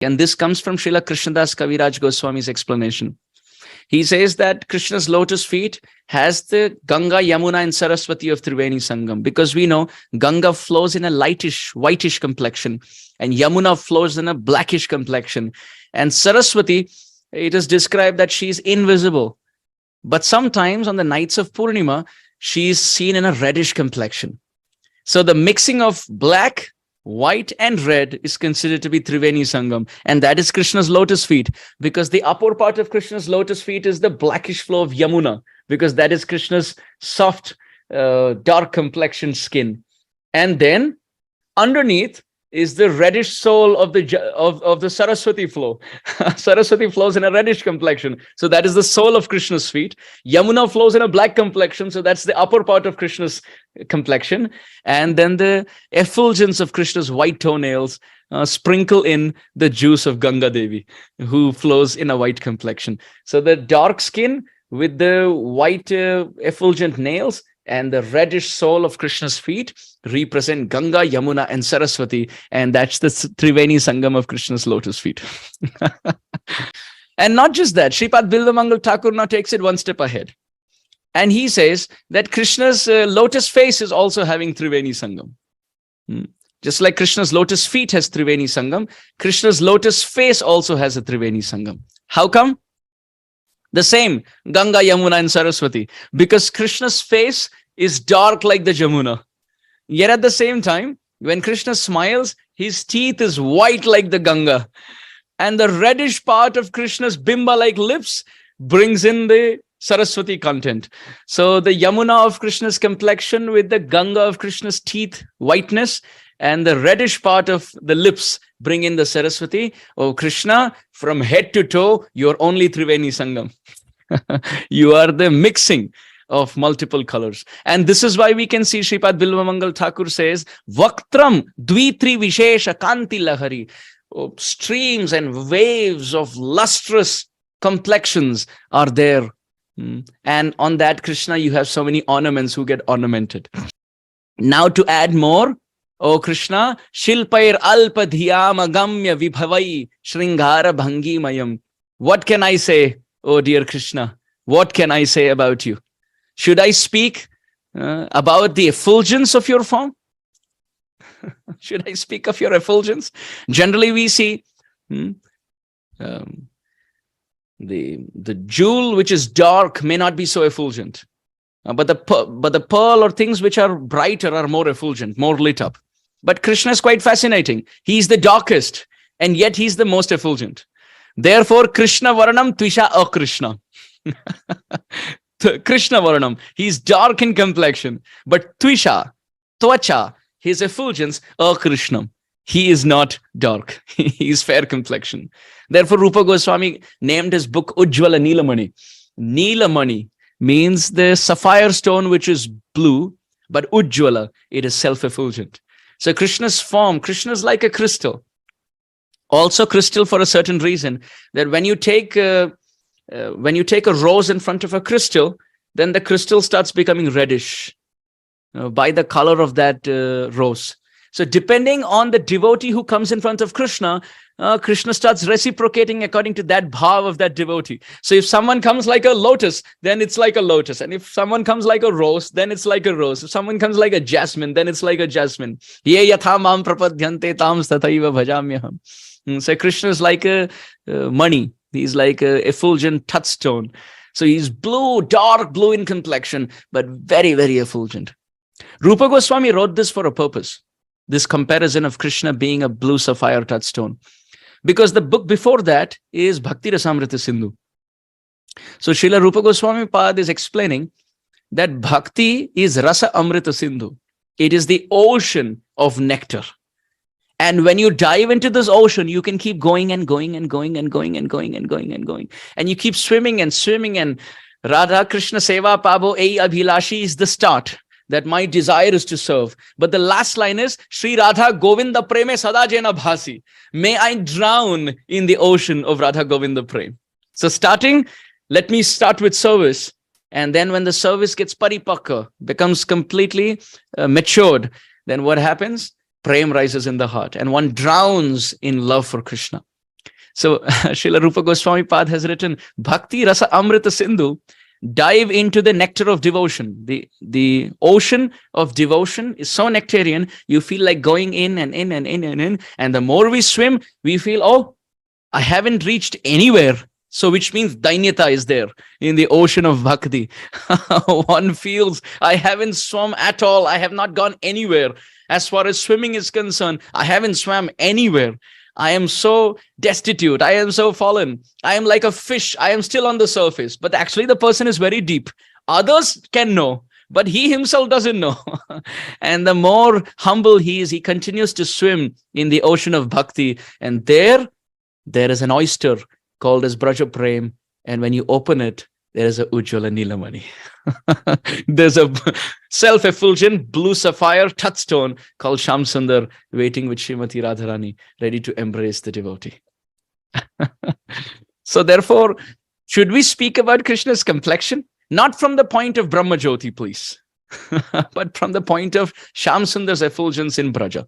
And this comes from Srila Krishnadas Kaviraj Goswami's explanation. He says that Krishna's lotus feet has the Ganga, Yamuna, and Saraswati of Triveni Sangam, because we know Ganga flows in a lightish, whitish complexion, and Yamuna flows in a blackish complexion. And Saraswati, it is described that she is invisible. But sometimes on the nights of Purnima, she is seen in a reddish complexion. So the mixing of black, white, and red is considered to be Triveni Sangam. And that is Krishna's lotus feet, because the upper part of Krishna's lotus feet is the blackish flow of Yamuna, because that is Krishna's soft, dark complexioned skin. And then underneath is the reddish soul of the Saraswati flow. Saraswati flows in a reddish complexion. So that is the soul of Krishna's feet. Yamuna flows in a black complexion. So that's the upper part of Krishna's complexion. And then the effulgence of Krishna's white toenails sprinkle in the juice of Ganga Devi, who flows in a white complexion. So the dark skin with the white effulgent nails and the reddish sole of Krishna's feet represent Ganga, Yamuna, and Saraswati. And that's the Triveni Sangam of Krishna's lotus feet. And not just that, Sripad Bilvamangal Thakur now takes it one step ahead. And he says that Krishna's lotus face is also having Triveni Sangam. Just like Krishna's lotus feet has Triveni Sangam, Krishna's lotus face also has a Triveni Sangam. How come? The same, Ganga, Yamuna, and Saraswati. Because Krishna's face is dark like the Jamuna. Yet at the same time, when Krishna smiles, his teeth is white like the Ganga. And the reddish part of Krishna's bimba-like lips brings in the Saraswati content. So the Yamuna of Krishna's complexion with the Ganga of Krishna's teeth whiteness, and the reddish part of the lips bring in the Saraswati. Oh, Krishna, from head to toe, you're only Triveni Sangam. You are the mixing of multiple colors. And this is why we can see Sripad Bilvamangal Thakur says, Vaktram Dvitri Vishesha Kanti Lahari. Oh, streams and waves of lustrous complexions are there. And on that, Krishna, you have so many ornaments who get ornamented. Now to add more, O Krishna, Shilpair Alpadhyam Agamya Vibhavai Shringara Bhangi Mayam. What can I say, oh dear Krishna? What can I say about you? Should I speak about the effulgence of your form? Should I speak of your effulgence? Generally, we see the jewel which is dark may not be so effulgent, but the pearl or things which are brighter are more effulgent, more lit up. But Krishna is quite fascinating. He's the darkest, and yet he's the most effulgent. Therefore, Krishna Varanam Tvisha Akrishna. Krishna Varanam, he's dark in complexion, but Tvisha, Tvacha, his effulgence, Akrishnam. He is not dark. He is fair complexion. Therefore, Rupa Goswami named his book Ujjvala Neelamani. Neelamani means the sapphire stone which is blue, but Ujjvala, it is self-effulgent. So Krishna's form, Krishna is like a crystal. Also crystal for a certain reason, that when you take a rose in front of a crystal, then the crystal starts becoming reddish by the color of that rose. So depending on the devotee who comes in front of Krishna, Krishna starts reciprocating according to that bhav of that devotee. So if someone comes like a lotus, then it's like a lotus. And if someone comes like a rose, then it's like a rose. If someone comes like a jasmine, then it's like a jasmine. Ye yatha mam prapadyante tam tathaiva bhajamyaham. So Krishna is like a mani. He's like a effulgent touchstone. So he's blue, dark blue in complexion, but very, very effulgent. Rupa Goswami wrote this for a purpose. This comparison of Krishna being a blue sapphire touchstone. Because the book before that is Bhakti Rasamrita Sindhu. So Srila Rupa Goswami Pad is explaining that Bhakti is Rasa Amrita Sindhu. It is the ocean of nectar. And when you dive into this ocean, you can keep going and going and going and going and going and going and going. And you keep swimming and swimming, and Radha Krishna Seva Pabo Ei Abhilashi is the start. That my desire is to serve. But the last line is, Shri Radha Govinda Preme Sada Jena Bhasi. May I drown in the ocean of Radha Govinda Prem. So let me start with service. And then when the service gets paripakka, becomes completely matured, then what happens? Prem rises in the heart. And one drowns in love for Krishna. So Srila Rupa Goswami Pad has written, Bhakti Rasa Amrita Sindhu, dive into the nectar of devotion. The ocean of devotion is so nectarian, you feel like going in and in and in and in. And the more we swim, we feel, oh, I haven't reached anywhere. So which means dainyata is there in the ocean of bhakti. One feels, I haven't swum at all. I have not gone anywhere. As far as swimming is concerned, I haven't swam anywhere. I am so destitute. I am so fallen. I am like a fish. I am still on the surface. But actually the person is very deep. Others can know, but he himself doesn't know. And the more humble he is, he continues to swim in the ocean of bhakti. And there is an oyster called as Braja Prem. And when you open it, there is a Ujjwala Nilamani. There's a self-effulgent blue sapphire touchstone called Shyamsundar waiting with Srimati Radharani, ready to embrace the devotee. So therefore, should we speak about Krishna's complexion? Not from the point of Brahma Jyoti, please, but from the point of Shyamsundar's effulgence in Braja.